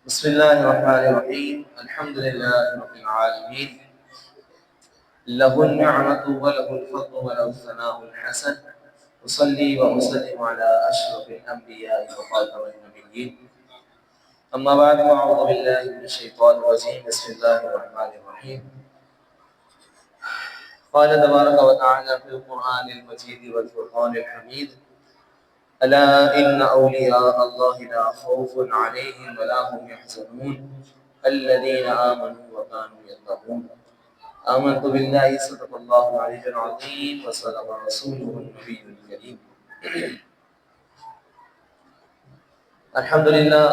بسم الله الرحمن الرحيم الحمد لله رب العالمين له النعمة وله الفضل وله الثناء الحسن أصلي وأسلم على أشرف الأنبياء وخاتم النبيين أما بعد فأعوذ بالله من الشيطان الرجيم بسم الله الرحمن الرحيم قال تبارك وتعالى في القرآن المجيد والفرقان الحميد ألا إن أولياء الله لا خوف عليهم ولا هم يحزنون الذين آمنوا وكانوا يتقون آمنت بالله صدق الله العلي العظيم وصدق رسوله النبي الكريم الحمدللہ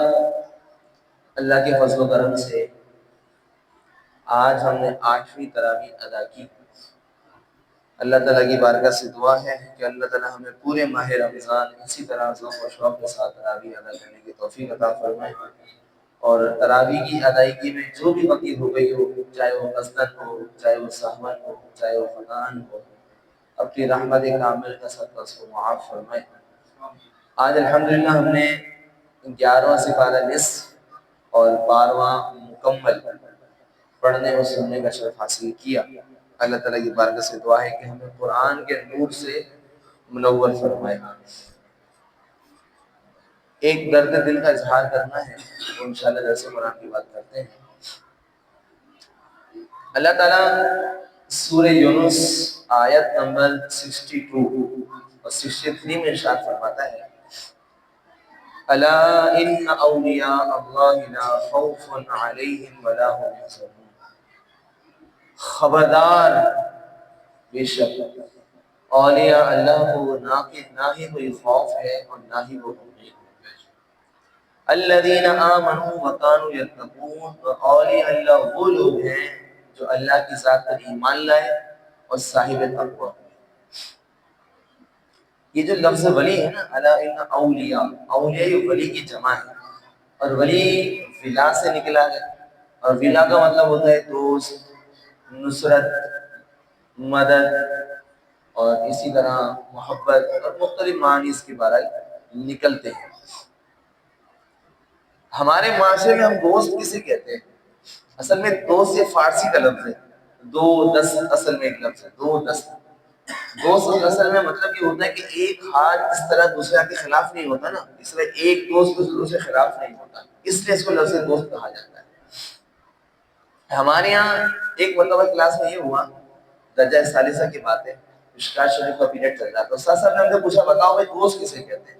اللہ کے فضل و کرم سے آج ہم نے 8ویں تراویح ادا کی۔ اللہ تعالیٰ کی بارگاہ سے دعا ہے کہ اللہ تعالیٰ ہمیں پورے ماہ رمضان اسی طرح ذوق و شوق کے ساتھ تراویح ادا کرنے کی توفیق عطا فرمائے، اور تراویح کی ادائیگی میں جو بھی غلطی ہو گئی ہو، چاہے وہ قصدن ہو، چاہے وہ سہون ہو، چاہے وہ خطأً ہو، اپنی رحمت کامل کا صدقہ اس کو معاف فرمائے۔ آج الحمدللہ ہم نے 11واں سپارہ نصف اور 12واں مکمل پڑھنے اور سننے کا شرف حاصل کیا۔ اللہ تعالیٰ کی بارگاہ سے دعا ہے کہ ہمیں قرآن کے نور سے منور فرمائے۔ ایک درد دل کا اظہار کرنا ہے تو انشاءاللہ درس قرآن کی بات کرتے ہیں۔ اللہ تعالیٰ سورہ یونس آیت نمبر 62 اور 63 میں ارشاد فرماتا ہے الا ان اولیاء اللہ لا خوف علیہم ولا هم يحزنون، خبردار، بے شک اولیاء اللہ کو نہ ہی کوئی خوف ہے اور نہ ہی وہ غمگین۔ الذین آمنوا وکانوا یتقون، اور اولیاء اللہ وہ لوگ ہیں جو اللہ کی ذات پر ایمان لائے اور صاحب تقوی۔ یہ جو لفظ ولی ہے نا، الا ان اولیاء، اولیاء یہ ولی کی جمع ہے، اور ولی ولا سے نکلا ہے، اور ولا کا مطلب ہوتا ہے دوست، نصرت، مدد، اور اسی طرح محبت، اور مختلف معنی اس کے بارے نکلتے ہیں۔ ہمارے معاشرے میں ہم دوست کسے کہتے ہیں؟ اصل میں دوست یہ فارسی کا لفظ ہے، دو دست اصل میں ایک لفظ ہے، دو دست۔ دوست اصل میں مطلب یہ ہوتا ہے کہ ایک ہاتھ اس طرح دوسرے کے خلاف نہیں ہوتا نا، اس لیے ایک دوست دوسرے کے خلاف نہیں ہوتا، اس لیے اس کو لفظ دوست کہا جاتا ہے۔ ہمارے یہاں ایک مرتبہ کلاس میں یہ ہوا، درجہ ثالثہ کی بات ہے، مشکات شریف کا پیریڈ چل رہا تھا، استاد صاحب نے ہم سے پوچھا بتاؤ بھائی دوست کسے کہتے ہیں؟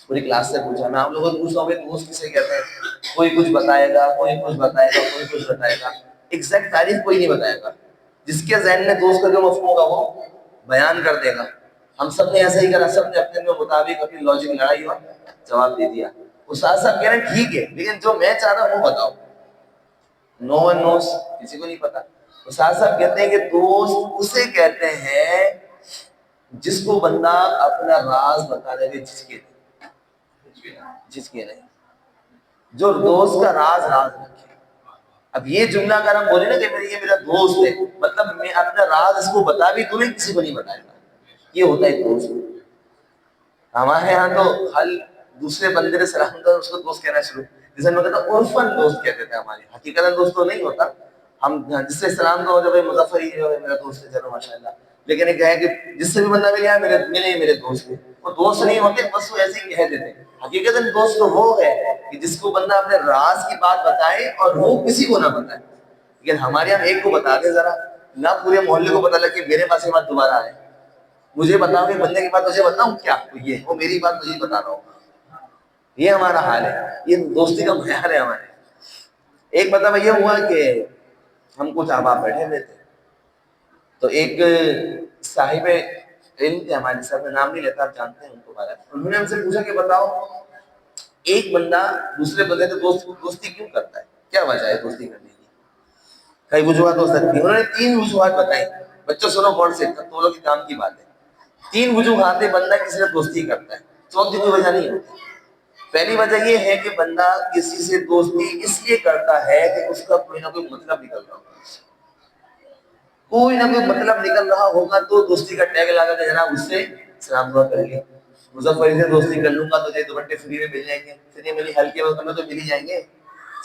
پوری کلاس سے پوچھا، میں آپ لوگوں سے پوچھ رہا ہوں بھائی دوست کسے کہتے ہیں؟ کوئی کچھ بتائے گا، کوئی کچھ بتائے گا، کوئی کچھ بتائے گا، ایگزیکٹ تعریف کوئی نہیں بتائے گا۔ جس کے ذہن میں دوست کا جو مفہوم ہوگا وہ بیان کر دے گا۔ ہم سب نے ایسا ہی کرا، سب نے اپنے مطابق اپنی لاجک لڑائی اور جواب دے دیا۔ استاد صاحب کہہ رہے ہیں ٹھیک ہے، لیکن جو میں چاہ رہا ہوں وہ بتاؤ۔ نو ون نوز، کسی کو نہیں پتا۔ استاد صاحب کہتے ہیں کہ دوست اسے کہتے ہیں جس کو بندہ اپنا راز بتانے میں جھجکے نہیں، جو دوست کا راز رکھے۔ اب یہ جملہ اگر ہم بولے نا کہ یہ میرا دوست ہے، مطلب میں اپنا راز اس کو بتا بھی دوں، کسی کو نہیں بتائے گا، یہ ہوتا ہے دوست۔ ہمارے یہاں تو حل دوسرے بندے نے سلام کر اس کو دوست کہنا شروع، جسے میں کہتا ہوں عرفاً دوست کہتے تھے ہمارے، حقیقت دوست تو نہیں ہوتا، ہم جس سے سلام کرو جب مظفر ہی جو ہے میرا دوست ہے، چلو ماشاءاللہ، لیکن ایک ہے کہ جس سے بھی بندہ ملے میرے دوست ہے، وہ دوست نہیں ہوتے، بس وہ ایسے ہی کہہ دیتے ہیں۔ حقیقت دوست تو وہ ہے کہ جس کو بندہ اپنے راز کی بات بتائے اور وہ کسی کو نہ بتائے۔ لیکن ہمارے یہاں ایک کو بتا دے ذرا، نہ پورے محلے کو پتہ لگ کہ میرے پاس یہ بات دوبارہ آئے، مجھے بتاؤ کہ بندے کی بات مجھے بتاؤں کیا، یہ وہ میری بات مجھے بتا رہا ہوں، یہ ہمارا حال ہے، یہ دوستی کا معیار ہے ہمارے۔ ایک مطلب یہ ہوا کہ ہم کچھ احباب بیٹھے ہوئے تھے، تو ایک صاحب علم تھے ہمارے، صاحب میں نام نہیں لیتا، آپ جانتے ہیں ان کو بارے، انہوں نے ہم سے پوچھا کہ بتاؤ ایک بندہ دوسرے بندے سے دوستی کیوں کرتا ہے، کیا وجہ ہے دوستی کرنے کی؟ کئی وجوہات ہو سکتی ہیں، انہوں نے 3 وجوہات بتائی۔ بچوں سنو غور سے، تو لوگ کام کی بات ہے۔ 3 وجوہات بندہ کسی سے دوستی کرتا ہے، چوتھی کوئی وجہ نہیں ہوتی۔ پہلی وجہ یہ ہے کہ بندہ کسی سے دوستی اس لیے کرتا ہے کہ اس کا کوئی نہ کوئی مطلب نکل رہا ہوگا، کوئی نہ کوئی مطلب نکل رہا ہوگا تو دوستی کا ٹیگ لگا کہ جناب اس سے سلام دعا کر لیں، مظفر سے دوستی کر لوں گا تو یہ دوپٹے فری میں مل جائیں گے، پھر یہ میری ہلکے وقت میں تو مل ہی جائیں گے،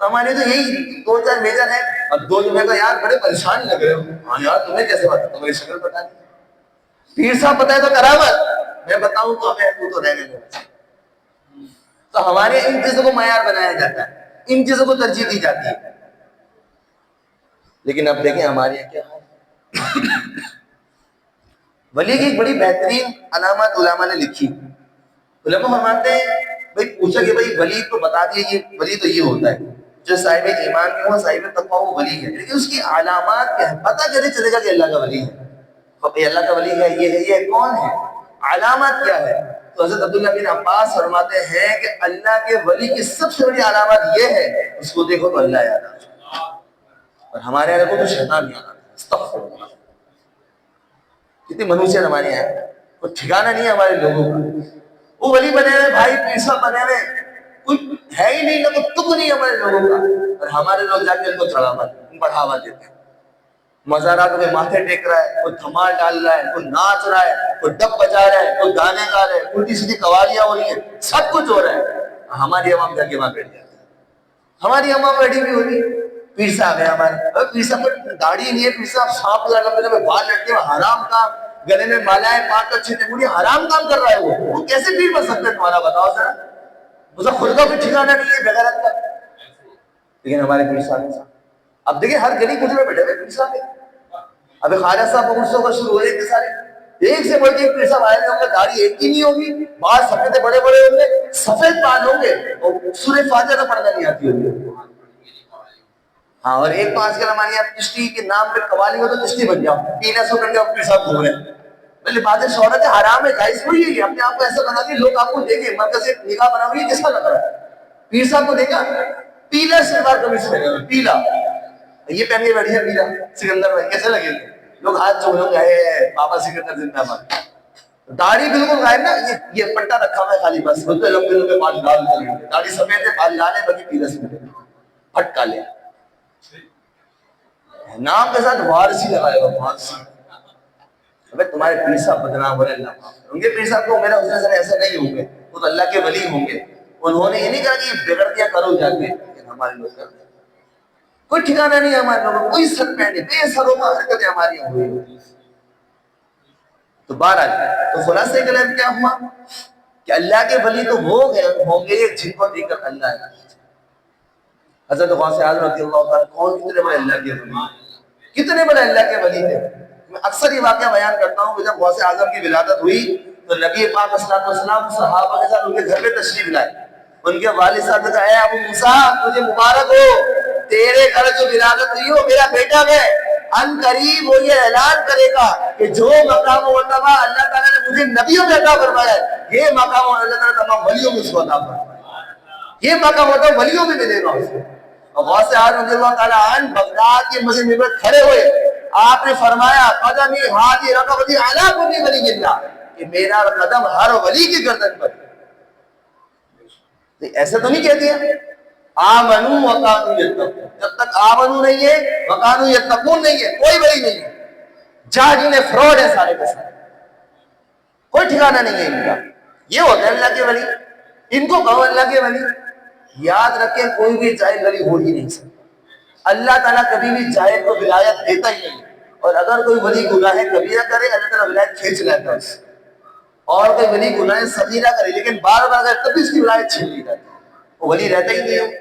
تو ہمارے تو یہی 2-4 میجر ہیں. اور 2 جو میں کہا یار بڑے پریشان لگ رہے ہو. ہاں یار تمہیں کیسے پتا؟ تمہیں شکل پتا نہیں. پیر صاحب پتا ہے تو کرامت، میں بتاؤں تو ہمیں تو رہ گئے. تو ہمارے ان چیزوں کو معیار بنایا جاتا ہے، ان چیزوں کو ترجیح دی جاتی ہے. لیکن اب دیکھیں ہمارے یہاں کیا حال. ولی کی ایک بڑی بہترین علامات علماء نے لکھی. علماء فرماتے ہیں بھائی پوچھا کہ بھائی ولی تو بتا دیے، یہ ولی تو یہ ہوتا ہے جو صاحب ایمان بھی ہو، صاحب تقویٰ وہ ولی ہے. لیکن اس کی علامات کیا ہے؟ پتہ کیسے چلے گا کہ اللہ کا ولی ہے؟ اللہ کا ولی ہے یہ ہے، یہ کون ہے؟ علامات کیا ہے؟ تو حضرت عبداللہ بن عباس فرماتے ہیں کہ اللہ کے ولی کی سب سے بڑی علامت یہ ہے اس کو دیکھو تو اللہ یاد آتا ہے، اور ہمارے یہاں دیکھو تو شیطان یاد آتا ہے. استغفر اللہ. کتنی منحوسیت ہمارے یہاں ہے، کوئی ٹھکانہ نہیں ہے ہمارے لوگوں کا. وہ ولی بنے ہوئے بھائی، پیر صاحب بنے ہوئے، کوئی ہے ہی نہیں، نہ تک نہیں ہمارے لوگوں کا. اور ہمارے لوگ جا کے ان کو بڑھاوا دیتے ہیں. مزارات میں ماتھے ٹیک رہا ہے، کوئی دھمال ڈال رہا ہے، کوئی ناچ رہا ہے، کوئی ڈب بجا رہا ہے، کوئی گانے گا رہا ہے، الٹی سیدھی قوالیاں ہو رہی ہیں، سب کچھ ہو رہا ہے. ہماری عوام جا کے وہاں بیٹھ جاتی ہے. ہماری عوام بیٹھی بھی ہوگی. پیر صاحب ہے ہمارے، پیر صاحب پر داڑھی نہیں ہے، پیر صاحب سانپ لمبے لمبے بال لٹکے ہوئے، حرام کام، گلے میں مالائیں، پاک اچھے تھے، مجھے حرام کام کر رہا ہے. وہ کیسے پیر بن سکتے ہیں تمہارا؟ بتاؤ ذرا. اسے خود کا بھی ٹھکانا نہیں ہے بغیرت کا. لیکن ہمارے پیر صاحب، اب دیکھیں ہر گلی کوچے میں بیٹھے ہوئے پیر صاحب. ابھی خواجہ صاحب غصوں کا شروع ہو رہے تھے سارے، ایک سے بڑھ کے ایک پیر صاحب آئے ہوں گے، داڑھی ایک ہی نہیں ہوگی، بال سفید بڑے بڑے ہوں گے، سفید بال ہوں گے، اور سورہ فاتحہ پڑھنا نہیں آتی ہوگی. ہاں، اور ایک تو آج کل ہمارے یہاں چشتی کے نام پہ قوالی ہو تو چشتی بن جاؤ، 300 گھنٹے آپ پیر صاحب گھوم رہے ہیں. بھلے بات شہرت ہے، حرام ہے، جائز کوئی ہے. اپنے آپ کو ایسا بنا کہ لوگ آپ کو دیکھیں، مرکز سے نگاہ بنا ہوئی کس کا لگ رہا ہے؟ پیر صاحب کو دیکھا پیلا شلوار قمیص پہنے ہوئے، پیلا، یہ پہن کے بیٹھے ہیں پیلا سکندر بھائی، کیسے لگے؟ لوگ ہاتھ جوڑ لوگ گئے بابا سکندر زندہ باد. داڑھی بالکل غائب نا، یہ پٹا رکھا ہوا ہے خالی، بس بولتے لمبے لمبے بال لال کر، داڑھی سفید ہے، بال لال ہے، باقی پیلا سفید پھٹکا لیا. نام کے ساتھ وارسی لگائے گا، وارسی. ابے تمہارے پیر صاحب بدنام ہو رہے، اللہ ان کے پیر صاحب کو میرا حسن سر ایسے نہیں ہوں گے، وہ تو اللہ کے ولی ہوں گے. انہوں نے یہ نہیں کہا کہ یہ بگڑ دیا کرو جا کے، لیکن ہمارے لوگ کر دیں. کوئی ٹھکانہ نہیں ہے ہمارے لوگوں، کوئی سر پہنے، بے سروں میں حرکتیں ہماری ہوئی ہوئی. تو بہرحال تو خلاصہ کلام کیا ہوا کہ اللہ کے ولی تو وہ ہوں گے جن کو دیکھ کر اللہ ہے. حضرت غوث اعظم رضی اللہ عنہ کون کتنے بڑے اللہ کے ولی، کتنے بڑے اللہ کے ولی تھے. میں اکثر یہ واقعہ بیان کرتا ہوں کہ جب غوث اعظم کی ولادت ہوئی تو نبی پاک صلی اللہ علیہ وسلم صحابہ کے ساتھ ان کے گھر میں تشریف لائے. ان کے والد صاحب نے کہا اے ابو موسیٰ تجھے مبارک ہو، تیرے گھر جو ولادت ہوئی ہو میرا بیٹا ہے، ان قریب وہ یہ اعلان کرے گا کہ جو مقام و مرتبہ اللہ تعالیٰ نے مجھے نبیوں میں عطا فرمایا ہے، یہ مقام اللہ تعالیٰ تمام ولیوں میں اس کو عطا فرمایا، یہ مقام مرتبہ ولیوں میں ملے گا اس کو. غوث اعظم رضی اللہ تعالیٰ عنہ بغداد کے مسجد میں کھڑے ہوئے، آپ نے فرمایا قدمی ہادی رقبتی علی کل ولی اللہ، کہ میرا قدم ہر ولی کی گردن پر. ایسا تو نہیں کہہ دیا آمنو وکانو یتقون، جب تک آمنو نہیں ہے وکانو یتقون نہیں ہے کوئی ولی نہیں ہے. جاہلین فراڈ ہے سارے کے سارے، کوئی ٹھکانہ نہیں ہے ان کا. یہ ہوتا ہے اللہ کے ولی، ان کو کہو اللہ کے ولی. یاد رکھیں کوئی بھی جاہل ولی ہو ہی نہیں سکتا. اللہ تعالیٰ کبھی بھی جاہل کو ولایت دیتا ہی نہیں، اور اگر کوئی ولی گناہ کبیرہ کرے اللہ تعالیٰ ولایت کھینچ لیتا ہے اس سے. اور کوئی ولی گناہ صغیرہ کرے لیکن بار بار اگر تب بھی اس کی ولایت چھین لی جاتی ہے، وہ ولی رہتا ہی نہیں ہے.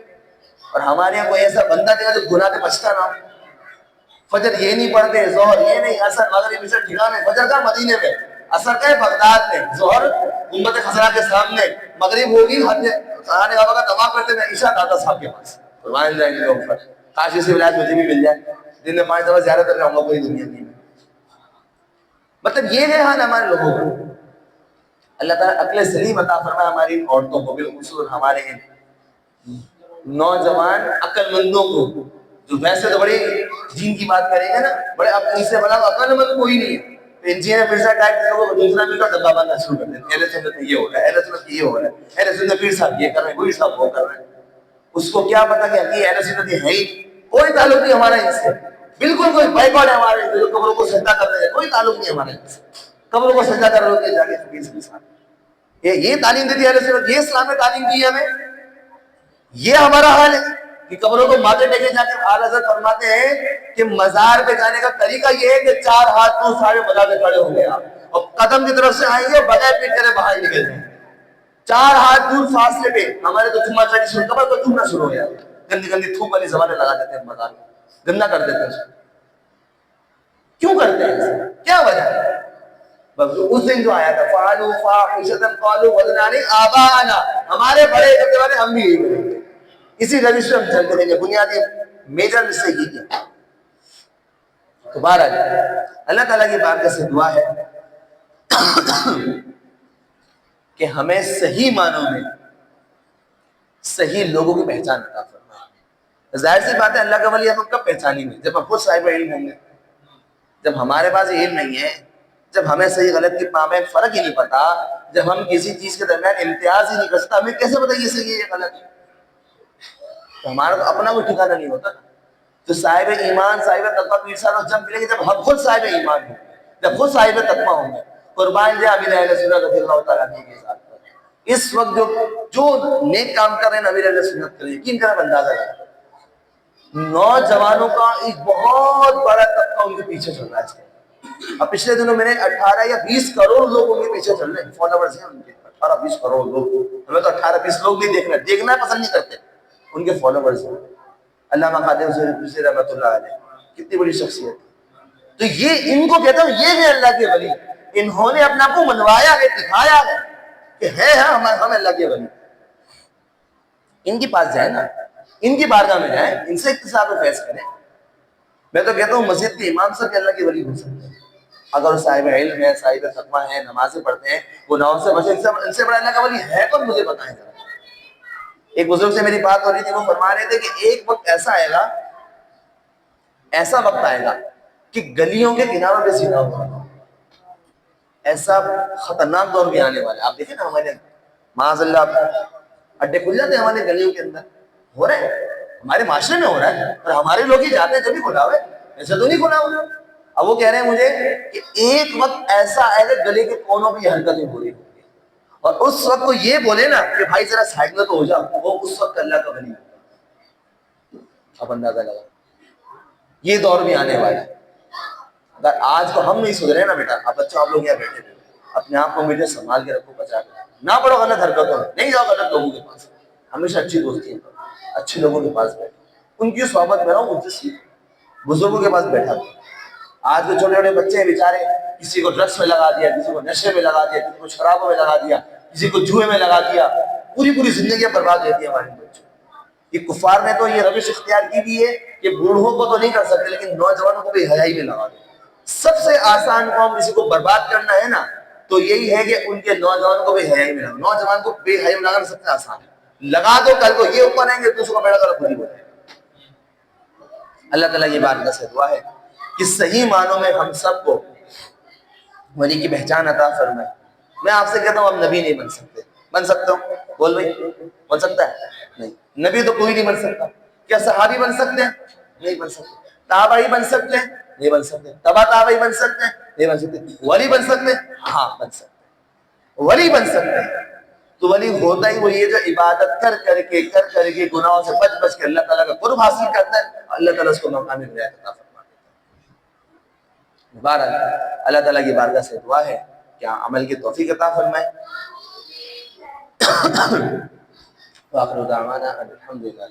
اور ہمارے یہاں کوئی ایسا بندہ نہیں جو گناہ سے بچتا نہ ہو. فجر یہ نہیں پڑھتے، ظہر یہ نہیں، اثر مغرب عشاء ٹھکانے. فجر کا مدینے میں، اثر کا بغداد میں، ظہر گنبد خضرا کے سامنے، مغرب ہوگی خانہ کعبہ کا طواف کرتے ہوئے عشاء دادا صاحب کے پاس. قربان جائیں گے اوپر، کاش اسی ولایت مجھے بھی مل جائے. دن میں 5 دفعہ زیارت کر رہا ہوں کوئی دنیا نہیں. مطلب یہ ہے حال ہمارے لوگوں کا. اللہ تعالیٰ عقل سلیم عطا فرمائے ہماری عورتوں کو، بالخصوص ہمارے نوجوان عقل مندوں کو، جو ویسے تو بڑے دین کی بات کریں گے نا، بڑے اپنے سے بڑا عقل مند کوئی نہیں ہے. انجینئر مرزا ٹائپ کے لوگوں کو دوسرا مل کر ڈبہ بندہ شروع کر دیں، اہل سنت میں یہ ہو رہا ہے، اہل سنت یہ ہو رہا ہے، اہل سنت پیر صاحب یہ کر رہے ہیں، پیر صاحب وہ کر رہے ہیں. اس کو کیا پتا کہ یہ اہل سنت ہے ہی کوئی تعلق نہیں ہمارا ان سے. بالکل کوئی بیکورڈ ہے ہمارے، قبروں کو سجدہ کر رہے ہیں، کوئی تعلق نہیں ہمارے ان سے. قبروں کو سجدہ کر رہے ہیں جا کے فقیر سے ساتھ. یہ تعلیم دیتی ہے اہل سنت، یہ اسلام نے تعلیم دی ہے ہمیں. یہ ہمارا حال ہے. کہ قبروں کو ماتھے ٹیکے جاتے ہیں. اعلیٰ حضرت فرماتے ہیں کہ مزار پہ جانے کا طریقہ یہ ہے کہ 4 ہاتھ دور سارے مزار پہ کھڑے ہوں گے آپ اور قدم کی طرف سے آئیں گے بغیر پیٹ کرے باہر نکل جائیں گے. 4 ہاتھ دور فاصلے پہ. ہمارے تو جمعہ چڑی سن قبر کو جمعہ شروع ہو گیا. گندی گندی تھوک والی زبانیں لگا دیتے ہیں مزار میں, گندا کر دیتے ہیں. کیوں کرتے ہیں؟ کیا وجہ ہے؟ اس دن جو آیا تھا فعلوا فاحشۃ قالوا وجدنا علیہا آباءنا, ہمارے بڑے کرنے والے ہم بھی یہی کریں گے. اسی روش سے ہم چلتے رہیں گے. بنیادی میجر مسٹیک یہ کیا. تو بہرحال اللہ تعالیٰ کی بارگاہ سے دعا ہے کہ ہمیں صحیح معنوں میں صحیح لوگوں کی پہچان عطا فرمائے. ظاہر سی بات ہے اللہ کا ولی ہم کب پہچانیں گے؟ جب ہم خود صاحب علم ہوں گے. جب ہمارے پاس علم نہیں ہے, جب ہمیں صحیح غلط کے مابین فرق ہی نہیں پتا, جب ہم کسی چیز کے درمیان امتیاز ہی نہیں کر سکتا, ہمیں کیسے پتہ یہ صحیح ہے یہ غلط ہے؟ تو ہمارا تو اپنا کوئی ٹھکانہ نہیں ہوتا. تو صاحب ایمان صاحب تقویٰ پیر صاحب جب ملیں گے جب ہم خود صاحب ایمان ہوں گے, جب خود صاحب تقویٰ ہوں گے. قربان جائے امیر اہل سنت رضی اللہ تعالیٰ عنہ کے ساتھ اس وقت جو نیک کام کر رہے ہیں امیر اہل سنت کریں, یقین کریں اندازہ ہے نوجوانوں کا ایک بہت بڑا طبقہ ان کے پیچھے چل رہا ہے. اب پچھلے دنوں میں نے 18 یا 20 کروڑ لوگ ان کے پیچھے چل رہے ہیں, فالوورز ہیں ان کے 18-20 کروڑ لوگ. ہمیں تو 18-20 لوگ نہیں دیکھنا پسند نہیں کرتے, ان کے فالوورز ہیں. علامہ خادم سے رحمۃ اللہ علیہ کتنی بڑی شخصیت. تو یہ ان کو کہتا ہوں یہ ہے اللہ کے ولی. انہوں نے اپنا کو منوایا ہے, دکھایا ہے کہ ہے ہم اللہ کے ولی. ان کے پاس جائیں نا, ان کی بارگاہ میں جائیں, ان سے اقتصاد و فیض کریں. میں تو کہتا ہوں مسجد کے امام سے اللہ کے ولی ہو سکتے ہیں اگر وہ صاحب علم ہے, صاحب تقویٰ ہے, نمازیں پڑھتے ہیں, گناہوں سے بچے. ان سے بڑا اللہ کا ولی ہے کون؟ مجھے بتائیں ذرا. ایک بزرگ سے میری بات ہو رہی تھی, وہ فرما رہے تھے کہ ایک وقت ایسا آئے گا, ایسا وقت آئے گا کہ گلیوں کے کناروں پہ سیدھا ہوگا. ایسا خطرناک دور بھی آنے والا ہے. آپ دیکھیں نا ہمارے معاذ اللہ اڈے کھل جاتے ہیں ہمارے گلیوں کے اندر, ہو رہے ہیں ہمارے معاشرے میں ہو رہا ہے, اور ہمارے لوگ ہی جاتے ہیں جب بھی کھلا ہوئے, ایسا تو نہیں کھلا ہوا. اب وہ کہہ رہے ہیں مجھے کہ ایک وقت ایسا آئے گا گلے کے کونوں پہ یہ حرکتیں ہو رہی ہوں گی, اور اس وقت وہ یہ بولے نا کہ بھائی ذرا سائڈ میں تو ہو جا, وہ اس وقت اللہ کا ولی ہوگا. اب اندازہ لگا یہ دور بھی آنے والا ہے. اگر آج کو ہم نہیں سدھرے نا بیٹا, اب بچوں آپ لوگ یہاں بیٹھے تھے, اپنے آپ کو میڈیا سنبھال کے رکھو, بچا کے نہ پڑھو غلط حرکتوں میں, نہیں جاؤ غلط لوگوں کے پاس, ہمیشہ اچھی دوستی ہے, اچھے لوگوں کے پاس بیٹھو, ان کی صحبت میں رہو, ان سے سیکھو. بزرگوں کے پاس بیٹھا تھا. آج کے چھوٹے چھوٹے بچے ہیں بیچارے, کسی کو ڈرگس میں لگا دیا, کسی کو نشے میں لگا دیا, کسی کو شرابوں میں لگا دیا, کسی کو جوئے میں لگا دیا, پوری زندگیاں برباد دیتی ہیں ہمارے بچوں. یہ کفار نے تو یہ روش اختیار کی بھی ہے کہ بوڑھوں کو تو نہیں کر سکتے, لیکن نوجوانوں کو بھی حیائی میں لگا دو. سب سے آسان کام کسی کو برباد کرنا ہے نا تو یہی ہے کہ ان کے نوجوانوں کو بے حیائی میں لگا. نوجوان کو بے حیائی میں لگانا سب سے آسان ہے. لگا دو, کل کو یہ اوپر آئیں گے دوسروں کا بیڑا کر خود ہی ہو جائے. اللہ تعالیٰ یہ بات سے دعا ہے کہ صحیح معنوں میں ہم سب کو ولی کی پہچان عطا فرمائے. میں آپ سے کہتا ہوں ہم نبی نہیں بن سکتے. بن سکتا ہوں؟ بول بھائی, بن سکتا ہے؟ نہیں. نبی تو کوئی نہیں بن سکتا. کیا صحابی بن سکتے ہیں؟ نہیں بن سکتے. تابعی بن سکتے ہیں؟ نہیں بن سکتے. تبع تابعی بن سکتے ہیں؟ نہیں بن سکتے. ولی بن سکتے ہیں؟ ہاں بن سکتے ہیں. ولی بن سکتے ہیں. تو ولی ہوتا ہی وہ یہ جو عبادت کر کر کے گناہوں سے بچ کے اللہ تعالیٰ کا قرب حاصل کرتا ہے, اللہ تعالیٰ اس کو مقام ہدایت عطا فرما دیتا ہے. بہرحال اللہ تعالیٰ کی بارگاہ سے دعا ہے کہ عمل کی توفیق عطا فرمائے. وآخر دعوانا الحمدللہ.